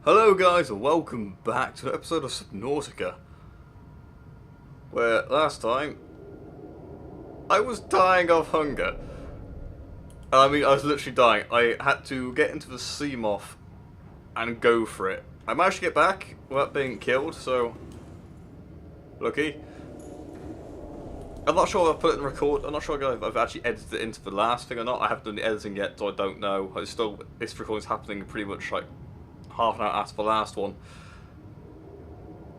Hello guys and welcome back to an episode of Subnautica, where last time I was dying of hunger. I mean, I was literally dying. I had to get into the sea moth and go for it. I managed to get back without being killed, so lucky. I'm not sure if I put it in record. I'm not sure if I've actually edited it into the last thing or not. I haven't done the editing yet, so I don't know. This recording's happening pretty much like half an hour after the last one.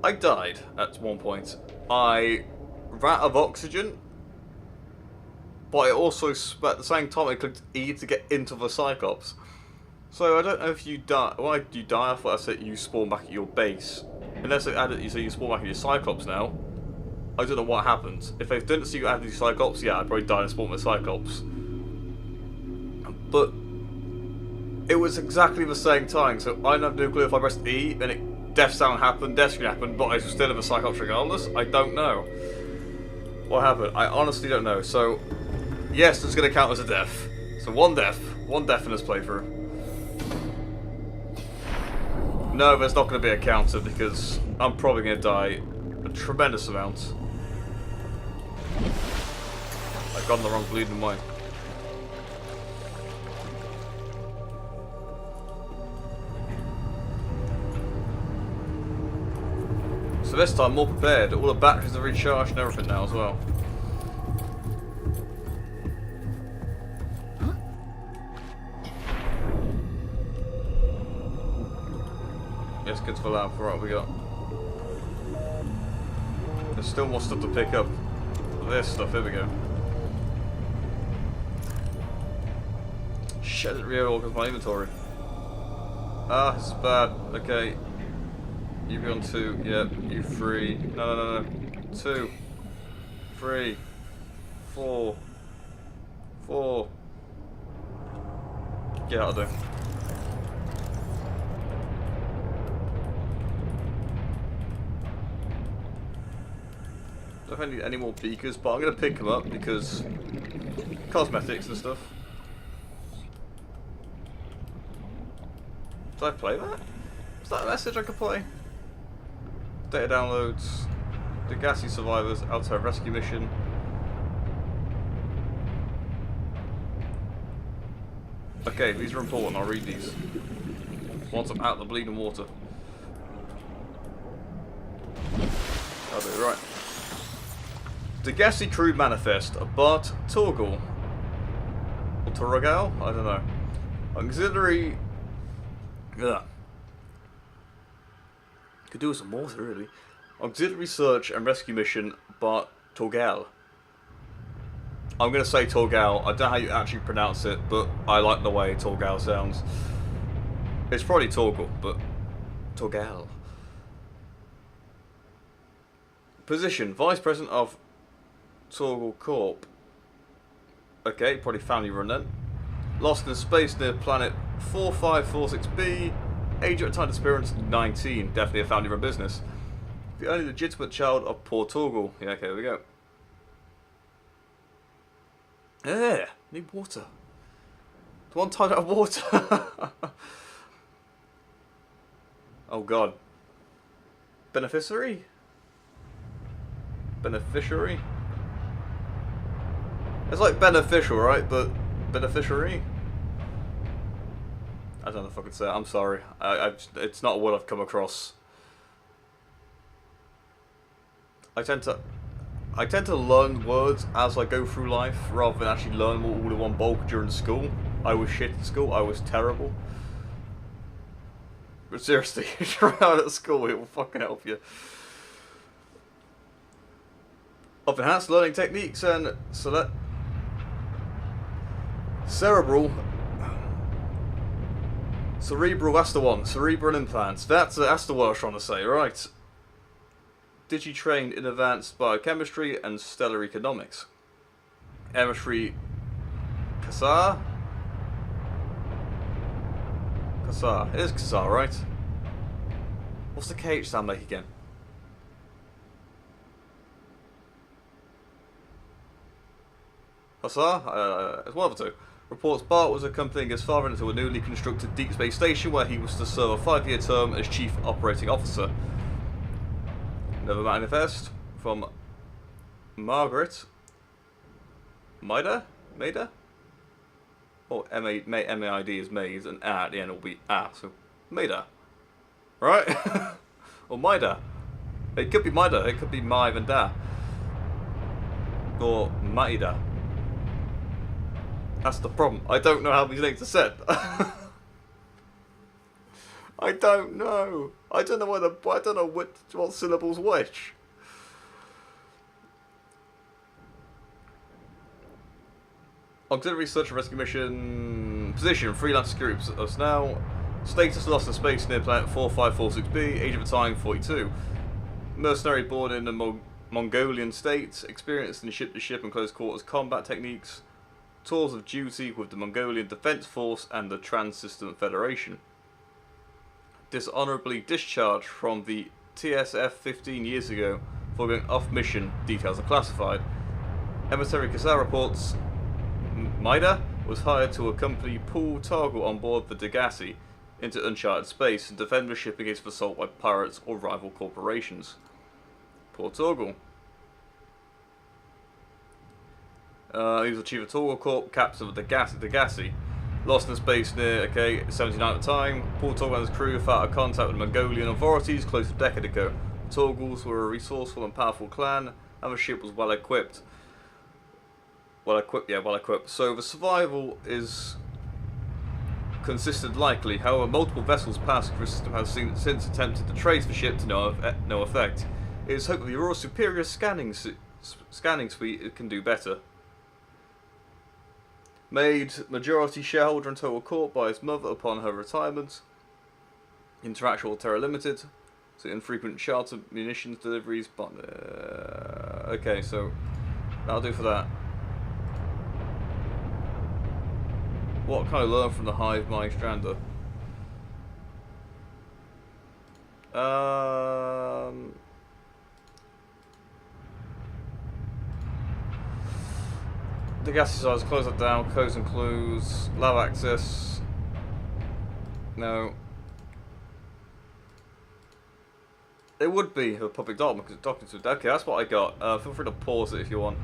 I died at one point. I ran out of oxygen, but I also, at the same time, I clicked E to get into the Cyclops. So I don't know if you die. Why do you die? I thought I said you spawn back at your base. Unless they added you, so you spawn back at your Cyclops now. I don't know what happened. If they didn't see you added your Cyclops, yeah, I'd probably die and spawn with Cyclops. But it was exactly the same time, so I don't have no clue if I pressed E, then death sound happened, death screen happened, but I was still in the Cyclops regardless. I don't know what happened. I honestly don't know. So, yes, it's going to count as a death. So one death in this playthrough. No, there's not going to be a counter because I'm probably going to die a tremendous amount. I've gone the wrong bleeding way. So this time, more prepared. All the batteries are recharged and everything now as well. Let's get to the lab for what we got. There's still more stuff to pick up. This stuff, here we go. Shit, I didn't reorganize my inventory. Ah, this is bad. Okay. You be on 2, yep, you 3, no, 2, 3, 4, get out of there. Don't have any more beakers, but I'm going to pick them up because cosmetics and stuff. Did I play that? Is that a message I could play? Data downloads, the gassy survivors, outside rescue mission. Okay, these are important, I'll read these. Once I'm out of the bleeding water. I'll do it right. The gassy crew manifest, Bart Torgal. Or Torgal? I don't know. Auxiliary. Ugh. Could do with some water, really. Auxiliary search and rescue mission, but Torgal. I'm going to say Torgal. I don't know how you actually pronounce it, but I like the way Torgal sounds. It's probably Torgal, but Torgal. Position: Vice President of Torgal Corp. Okay, probably family run then. Lost in space near planet 4546b. Age at time disappearance 19. Definitely a family run business. The only legitimate child of poor Torgal. Yeah, okay, there we go. Yeah, need water. The one tied out of water. Oh god. Beneficiary? Beneficiary? It's like beneficial, right? But beneficiary? I don't know if I could say it. I'm sorry. It's not a word I've come across. I tend to learn words as I go through life rather than actually learn them all in one bulk during school. I was shit at school. I was terrible. But seriously, try out at school. It will fucking help you. Of enhanced learning techniques and cerebral, that's the one. Cerebral implants. That's the word I was trying to say, right? Digi-trained in advanced biochemistry and stellar economics. Chemistry. Kassar? Kassar. It is Kassar, right? What's the KH sound like again? Kassar? It's one of the two. Reports Bart was accompanying his father into a newly constructed deep space station where he was to serve a 5-year term as Chief Operating Officer. Another manifest from Margaret. Maida? Or M-A-I-D is Maid, and A at the end will be A, so Maida. Right? Or Maida. It could be Maida, it could be Maiv and Da. Or Maida. That's the problem. I don't know how these names are said. I don't know. I don't know what syllables which. Auxiliary Search and Rescue Mission position, freelance security personnel. Status lost in space near planet 4546b, age of a time 42. Mercenary born in the Mongolian state, experienced in ship-to-ship and close quarters combat techniques. Tours of duty with the Mongolian Defense Force and the Trans-System Federation. Dishonorably discharged from the TSF 15 years ago for going off mission. Details are classified. Emissary Kasar reports Maida was hired to accompany Paul Targle on board the Degassi into uncharted space and defend the ship against assault by pirates or rival corporations. Poor Torgal. He was the chief of Torgal Corp, captain of the Degassi. Lost in space near 79 at the time. Paul Torgal and his crew fought out of contact with Mongolian authorities close to a decade ago. The Torgals were a resourceful and powerful clan, and the ship was well equipped. Well equipped. So the survival is considered likely. However, multiple vessels passing through the system have since attempted to trace the ship to no effect. It is hoped that the Aurora's superior scanning suite can do better. Made majority shareholder in Total Corp by his mother upon her retirement. Interactual Terra Limited. So infrequent charter munitions deliveries. But okay, so that'll do for that. What can I learn from the Hive Mind Strander? The gas size, close that down, codes and clues, lab access. No. It would be a public document because it's docking to. Okay, that's what I got. Feel free to pause it if you want.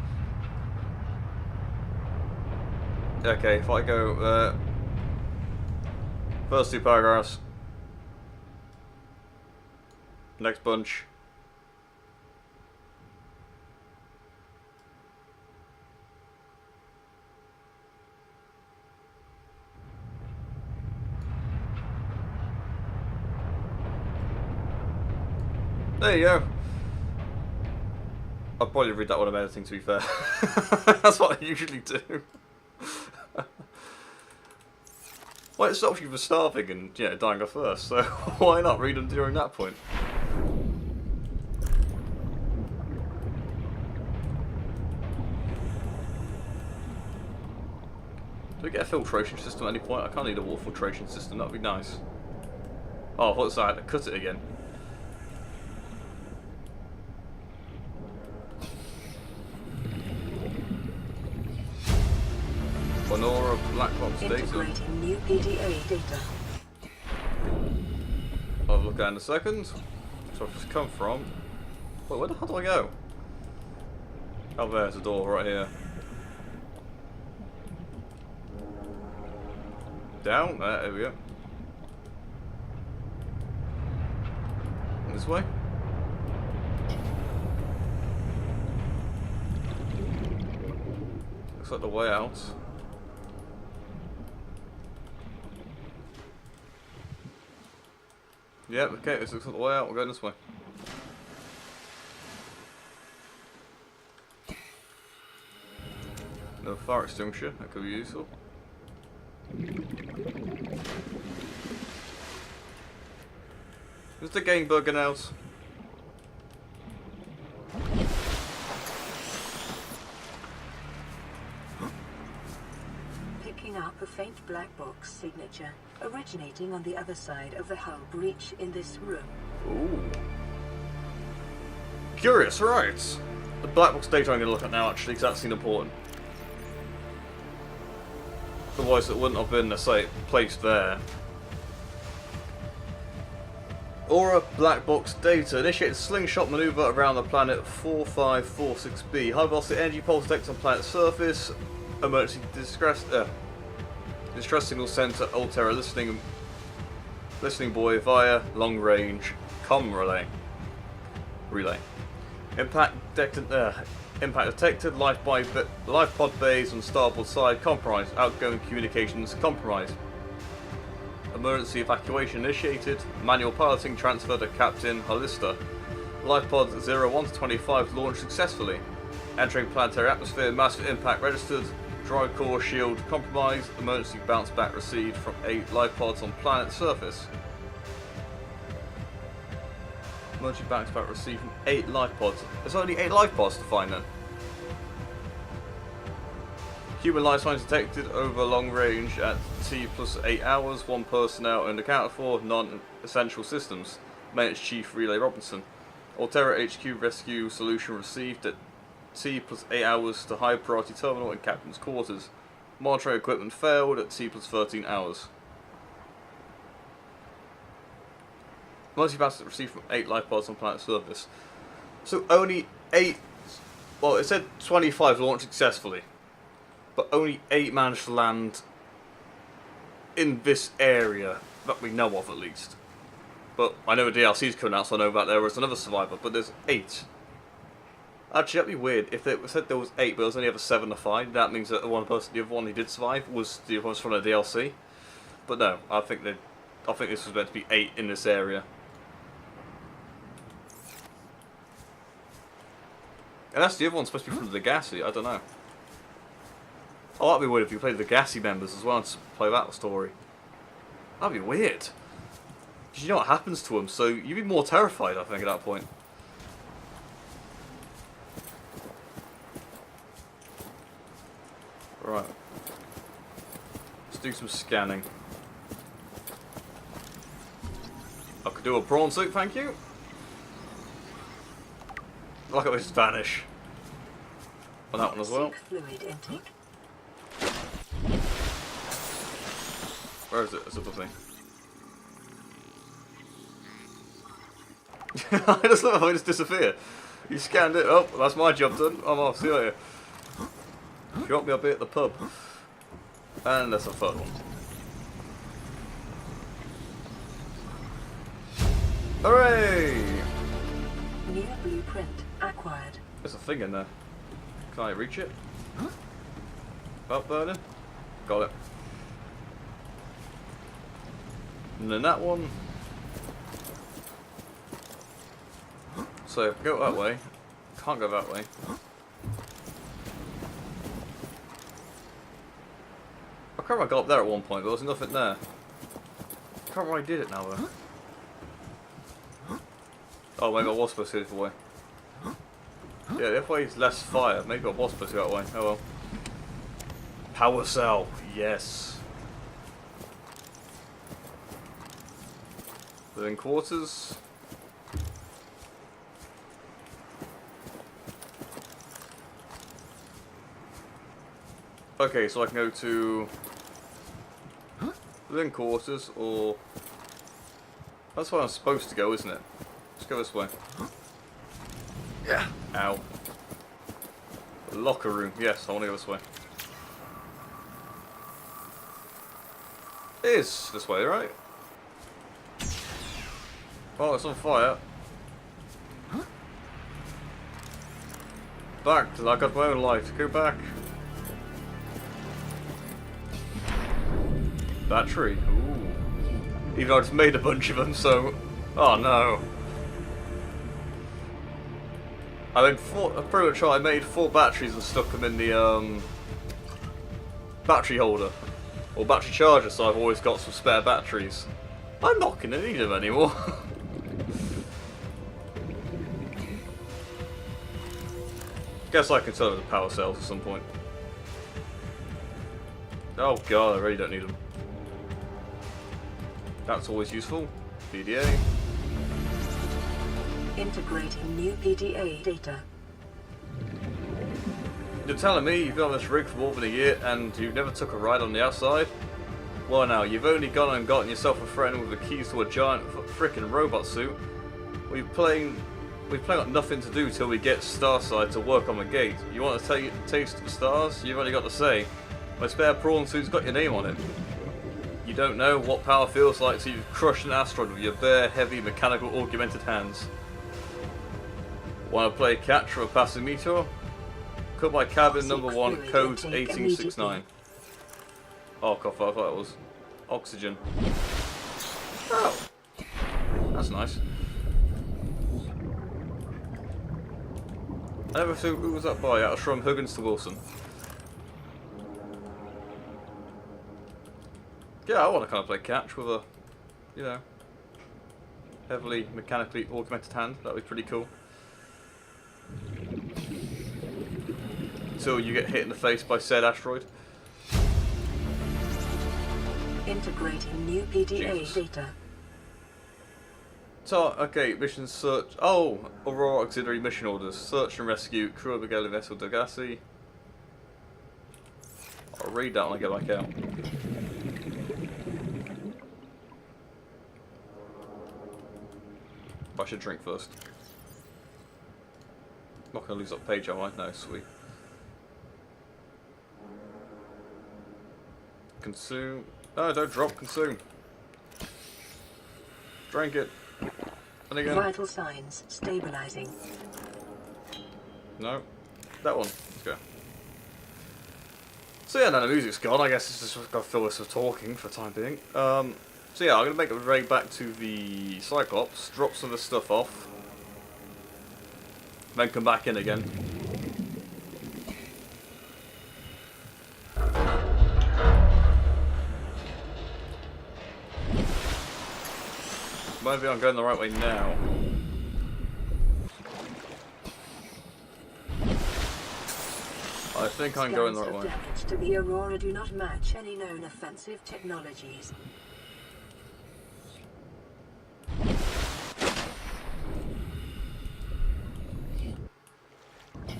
Okay, if I go first 2 paragraphs, next bunch. There you go. I'll probably read that when I'm editing, to be fair. That's what I usually do. Well, it stops you from starving and dying off first, so why not read them during that point? Do we get a filtration system at any point? I can't need a water filtration system, that'd be nice. Oh, I thought I had to cut it again. Aurora black box data. Integrating new PDA data. I'll look at it in a second. So I've just come from. Wait, where the hell do I go? Oh, there's a door right here. Down there we go. This way. Looks like the way out. Yep, okay, this looks like the way out, we're going this way. No fire extinguisher, that could be useful. Is the game bugging out? Picking up a faint black box signature, originating on the other side of the hull breach in this room. Ooh. Curious, right. The black box data I'm going to look at now, actually, because that seemed important. Otherwise it wouldn't have been, let's say, placed there. Aurora black box data. Initiate slingshot maneuver around the planet 4546b. High velocity energy pulse detected on planet surface. Emergency distress signal center. Altera listening buoy via long range comm relay. Impact detected. Life pod bays on starboard side compromised. Outgoing communications compromised. Emergency evacuation initiated. Manual piloting transfer to Captain Hollister. Life pods 01 to 25 launched successfully. Entering planetary atmosphere. Massive impact registered. Drive core shield compromised. Emergency bounce back received from 8 life pods on planet surface. Emergency bounce back received from 8 life pods. There's only 8 life pods to find then. Human life signs detected over long range at T plus 8 hours. 1 personnel and accounted for. Non-essential systems. Maintenance Chief Relay Robinson. Altera HQ rescue solution received at T plus 8 hours to high priority terminal in captain's quarters. Monitoring equipment failed at T plus 13 hours. Emergency bounce received from 8 life pods on planet surface. So only 8. Well, it said 25 launched successfully. But only 8 managed to land in this area that we know of, at least. But I know a DLC's coming out, so I know that there was another survivor, but there's 8. Actually, that'd be weird if it said there was 8, but there was only ever 7 to find. That means that the other one who did survive was the other ones from the DLC. But no, I think this was meant to be 8 in this area. Unless the other one's supposed to be from the Legacy, I don't know. Oh, that'd be weird if you played the Legacy members as well and play that story. That'd be weird. Because you know what happens to them, so you'd be more terrified, I think, at that point. Right. Let's do some scanning. I could do a prawn suit, thank you. Look at this vanish. On that one as well. Fluid intake. Where is it? It's above me. I just love how it just disappear. You scanned it. Oh, that's my job done. I'm off. See you later. If you want me, I'll be at the pub. And there's a third one. Hooray! New blueprint acquired. There's a thing in there. Can I reach it? Up burning? Got it. And then that one. So if I go that way, can't go that way. I can't remember I got up there at one point, but there was nothing there. I can't remember I did it now though. Oh, maybe I was supposed to go this way. Yeah, the other way is less fire. Maybe I was supposed to go that way. Oh well. Power cell, yes. Living quarters. Okay, so I can go to living quarters, or that's where I'm supposed to go, isn't it? Let's go this way. Yeah. Ow. Locker room. Yes, I want to go this way. It is this way, right? Oh, it's on fire. Back till I got my own life. Go back. Battery. Ooh. Even though I just made a bunch of them, so. Oh no. I made pretty much I made 4 batteries and stuck them in the battery holder or battery charger, so I've always got some spare batteries. I'm not gonna need them anymore. Guess I can sell them as power cells at some point. Oh god, I really don't need them. That's always useful. PDA. Integrating new PDA data. You're telling me you've been on this rig for more than a year and you never took a ride on the outside? Well now, you've only gone and gotten yourself a friend with the keys to a giant frickin' robot suit. We've plain got nothing to do till we get Starside to work on the gate. You want to taste the stars? You've only got to say, my spare prawn suit's got your name on it. You don't know what power feels like till you've crushed an asteroid with your bare, heavy, mechanical, augmented hands. Want to play catch with a passing meteor? Come by cabin number 1, code 1869. Oh, I thought it was oxygen. Oh, that's nice. I never thought, who was that by? That was from Huggins to Wilson. Yeah, I want to kind of play catch with a, you know, heavily mechanically augmented hand. That would be pretty cool. Until you get hit in the face by said asteroid. Integrating new PDA Jesus. data. So, okay, mission search. Oh, Aurora auxiliary mission orders. Search and rescue crew of the Galley vessel Degasi. I'll read that when I get back out. I should drink first. Not gonna lose that page, am I? No, sweet. Consume. No, don't drop. Consume. Drink it. And again. Vital signs stabilizing. No. That one. Let's go. So yeah, now the music's gone. I guess it's just got to fill this with talking for the time being. So yeah, I'm going to make a way back to the Cyclops, drop some of the stuff off, then come back in again. Maybe I'm going the right way now. I think I'm going the right way. Scans of damage to the Aurora do not match any known offensive technologies. Can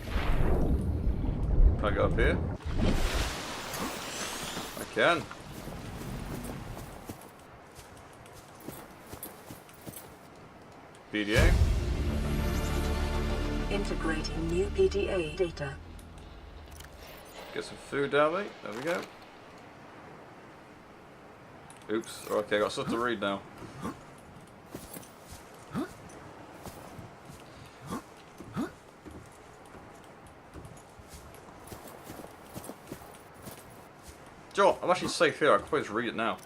I go up here? I can. PDA. Integrating new PDA data. Get some food down me. There we go. Oops. Okay, I got stuff to read now. Joe, I'm actually safe here. I can probably just read it now.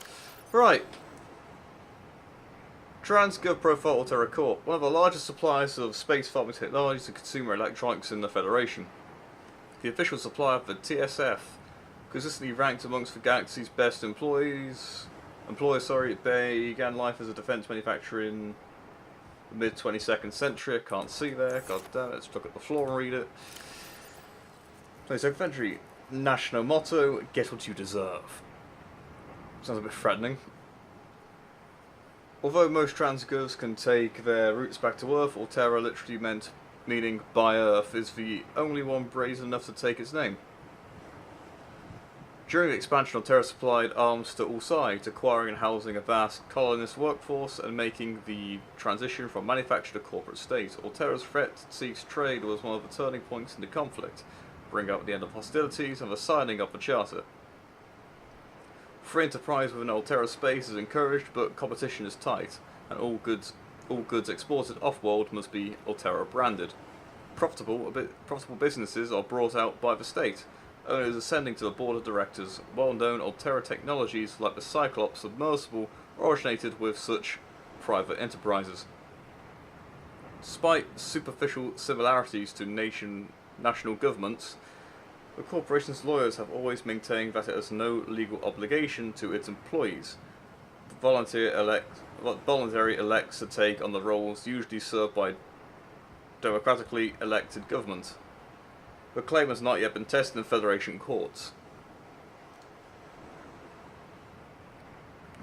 Right. Transgov Profile Altera Corp, one of the largest suppliers of space farming technologies and consumer electronics in the Federation. The official supplier of the TSF, consistently ranked amongst the galaxy's best employers, began life as a defense manufacturer in the mid-22nd century. I can't see there. God damn it. Let's look at the floor and read it. 22nd century. National motto, get what you deserve. Sounds a bit threatening. Although most transgovs can take their roots back to Earth, Altera literally meaning by Earth is the only one brazen enough to take its name. During the expansion, Altera supplied arms to all sides, acquiring and housing a vast colonist workforce and making the transition from manufactured to corporate state. Altera's threat to cease trade was one of the turning points in the conflict, bring up the end of hostilities and the signing of the charter. Free enterprise within Altera space is encouraged, but competition is tight, and all goods exported off-world must be Altera branded. Profitable businesses are brought out by the state. Owners ascending to the board of directors. Well-known Altera technologies like the Cyclops submersible originated with such private enterprises. Despite superficial similarities to national governments, the corporation's lawyers have always maintained that it has no legal obligation to its employees. The voluntary elects to take on the roles usually served by democratically elected government. The claim has not yet been tested in Federation courts.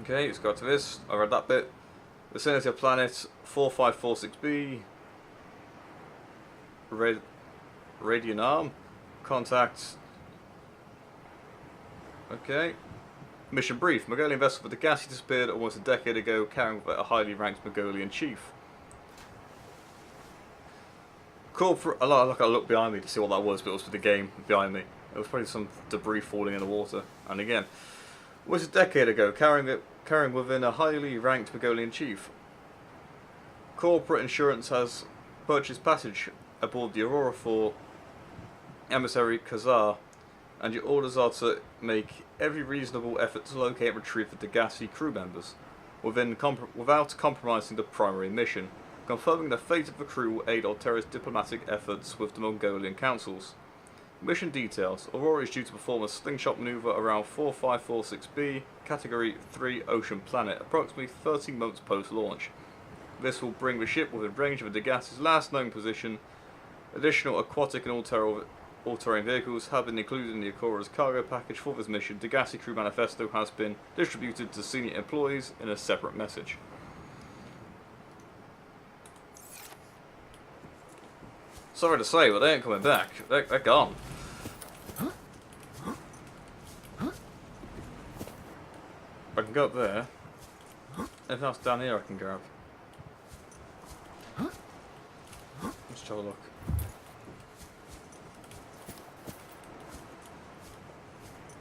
Okay, let's go to this. I read that bit. Vicinity of planet 4546b. Radian arm. Contact. Okay. Mission brief. Mongolian vessel with the Gassi disappeared almost a decade ago, carrying with it a highly ranked Mongolian chief. Corporate. I look behind me to see what that was, but it was for the game behind me. It was probably some debris falling in the water. And again, was a decade ago, carrying within a highly ranked Mongolian chief. Corporate insurance has purchased passage aboard the Aurora for emissary Khazar, and your orders are to make every reasonable effort to locate and retrieve the Degassi crew members, without compromising the primary mission. Confirming the fate of the crew will aid Altera's diplomatic efforts with the Mongolian councils. Mission details. Aurora is due to perform a slingshot maneuver around 4546b, Category 3 Ocean Planet, approximately 13 months post-launch. This will bring the ship within range of the Degassi's last known position. Additional aquatic and all-terrain vehicles have been included in the Aurora's cargo package for this mission. Degassi crew manifesto has been distributed to senior employees in a separate message. Sorry to say, but they ain't coming back. They're gone. I can go up there. Anything else down here I can grab? Let's have a look.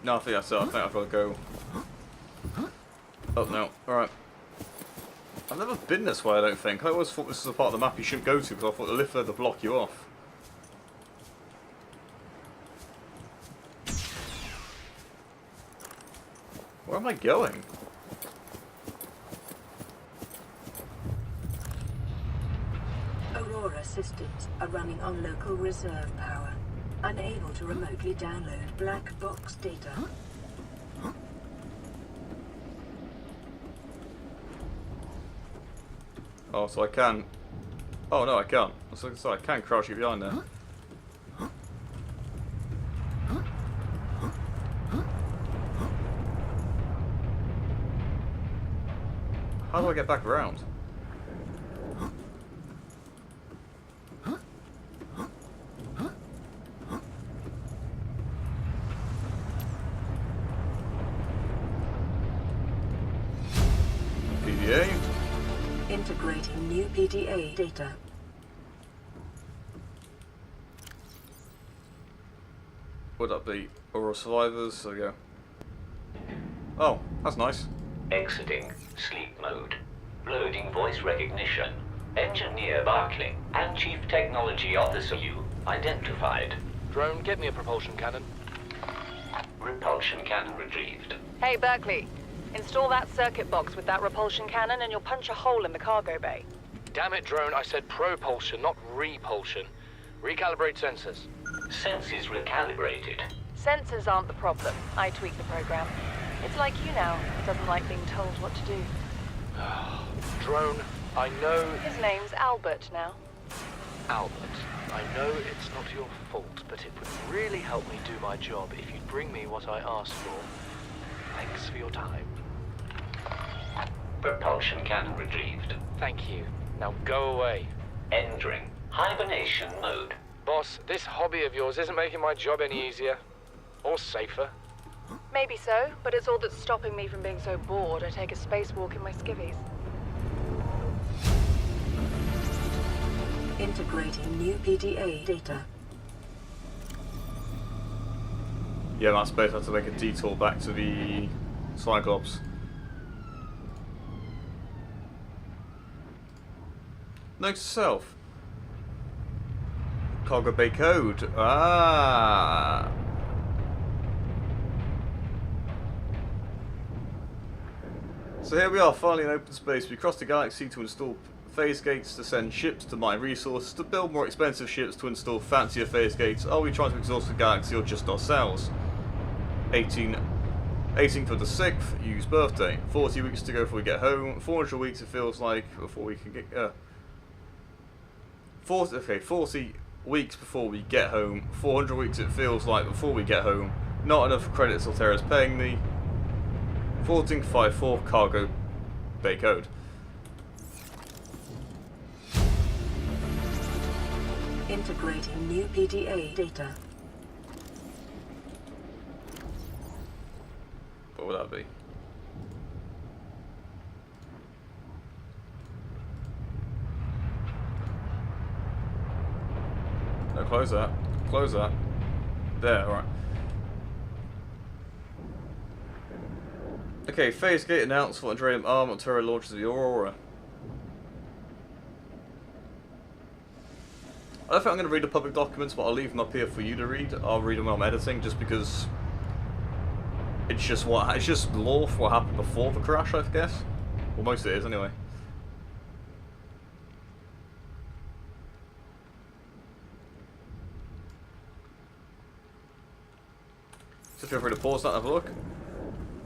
No, I think that's it. I think I've got to go up now. Alright. I've never been this way, I don't think. I always thought this was a part of the map you shouldn't go to, because I thought the lift there to block you off. Where am I going? Aurora systems are running on local reserve power, unable to remotely download black box data. Oh, so I can... Oh, no, I can't. So I can crouch you behind there. How do I get back around? PDA. Integrating new PDA data. Would that be Aurora survivors? There we go. Oh, that's nice. Exiting sleep mode. Loading voice recognition. Engineer Barclay and Chief Technology Officer you identified. Drone, get me a propulsion cannon. Repulsion cannon retrieved. Hey, Berkeley. Install that circuit box with that repulsion cannon and you'll punch a hole in the cargo bay. Damn it, Drone, I said propulsion, not repulsion. Recalibrate sensors. Senses recalibrated. Sensors aren't the problem. I tweak the program. It's like you now. It doesn't like being told what to do. Drone, I know... His name's Albert now. Albert, I know it's not your fault, but it would really help me do my job if you'd bring me what I asked for. Thanks for your time. Propulsion cannon retrieved. Thank you. Now go away. Entering hibernation mode. Boss, this hobby of yours isn't making my job any easier. Or safer. Maybe so, but it's all that's stopping me from being so bored I take a spacewalk in my skivvies. Integrating new PDA data. Yeah, my space had to make a detour back to the Cyclops. Note to self. Cargo bay code. Ah. So here we are, finally in open space. We crossed the galaxy to install phase gates, to send ships to mine resources, to build more expensive ships, to install fancier phase gates. Are we trying to exhaust the galaxy or just ourselves? 18th of the 6th, Yu's birthday. 40 weeks to go before we get home. 400 weeks it feels like before we can get... 40 weeks before we get home. 400 weeks it feels like before we get home. Not enough credits Altera's paying me. 1454 cargo bay code. Integrating new PDA data. be. No, close that. Close that. There, alright. Okay, phase gate announced for Andreum arm turret launches the Aurora. I don't think I'm going to read the public documents, but I'll leave them up here for you to read. I'll read them when I'm editing, just because it's just lore for what happened before the crash, I guess. Well, most of it is anyway. So feel free to pause that and have a look.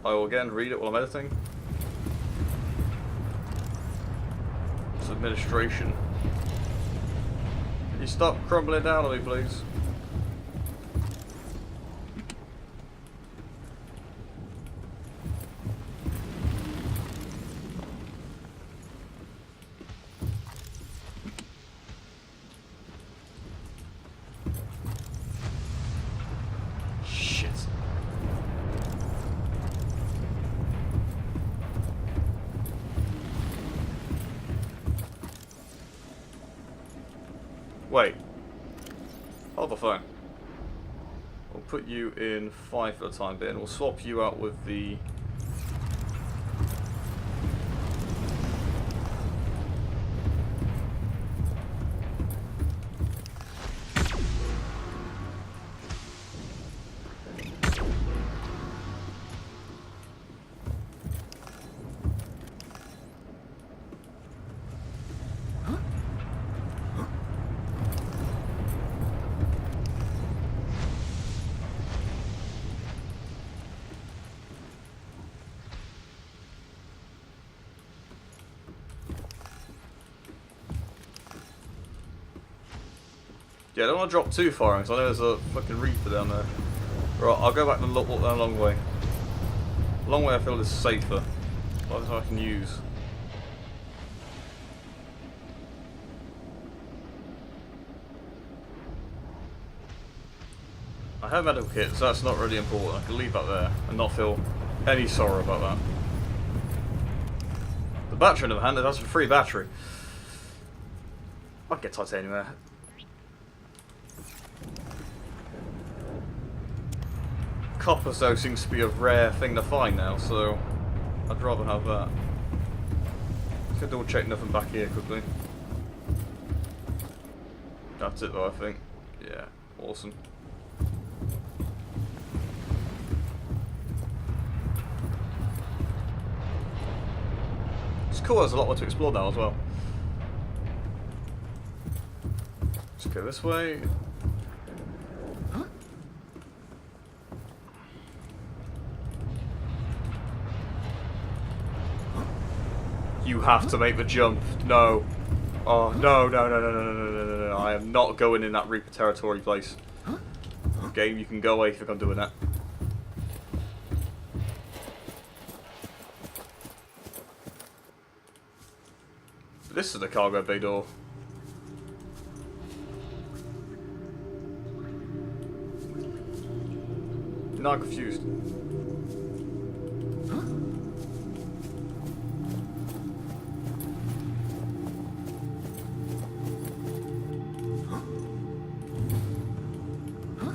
I will again read it while I'm editing. It's administration. Can you stop crumbling down on me, please? Shit. Wait. Hold the phone. We'll put you in 5 for the time being. We'll swap you out with the... Yeah, I don't want to drop too far, because I know there's a fucking Reaper down there. Right, I'll go back and walk down a long way. A long way I feel is safer. That's what I can use. I have a medical kit, so that's not really important. I can leave that there and not feel any sorrow about that. The battery, on the other hand, that's a free battery. I can get titanium there. Copper, though, seems to be a rare thing to find now, so I'd rather have that. Just gonna double check nothing back here quickly. That's it, though, I think. Yeah, awesome. It's cool, there's a lot more to explore now as well. Let's go this way. You have to make the jump. No. Oh, no, no, no, no, no, no, no, no, no. I am not going in that Reaper territory place. Game, you can go away if you think I'm doing that. This is the cargo bay door. Now I'm confused.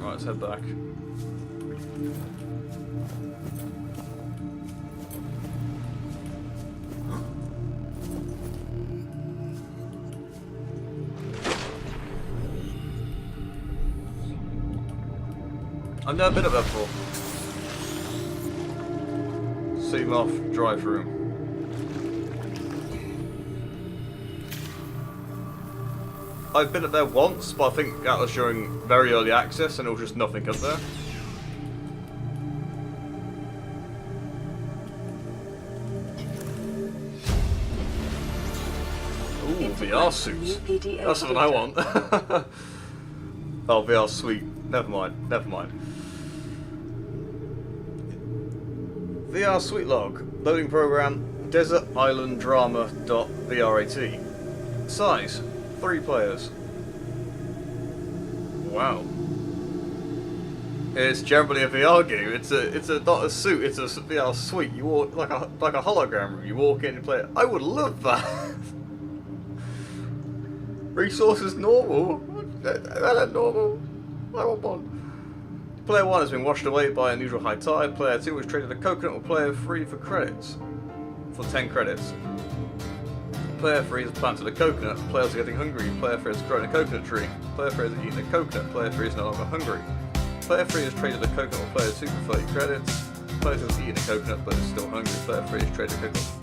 Let's head back. I've never been up there before. Seamoth drive room. I've been up there once, but I think that was during very early access and there was just nothing up there. Ooh, VR suits. That's what I want. Oh, VR suite. Never mind, never mind. VR suite log. Loading program, Desert Island Drama.vrat. Size, 3 players. Wow. It's generally a VR game. It's not a suit. It's a VR suite. You walk like a hologram room. You walk in and play it. I would love that. Resources normal. Normal. I want one. Player 1 has been washed away by unusual high tide. Player 2 was traded a coconut with player 3 for credits. For 10 credits. Player 3 has planted a coconut. Players are getting hungry. Player 3 has grown a coconut tree. Player 3 has eaten a coconut. Player 3 is no longer hungry. Player 3 has traded a coconut with player 2 for 30 credits. Player 2 has eaten a coconut but is still hungry. Player 3 has traded a coconut.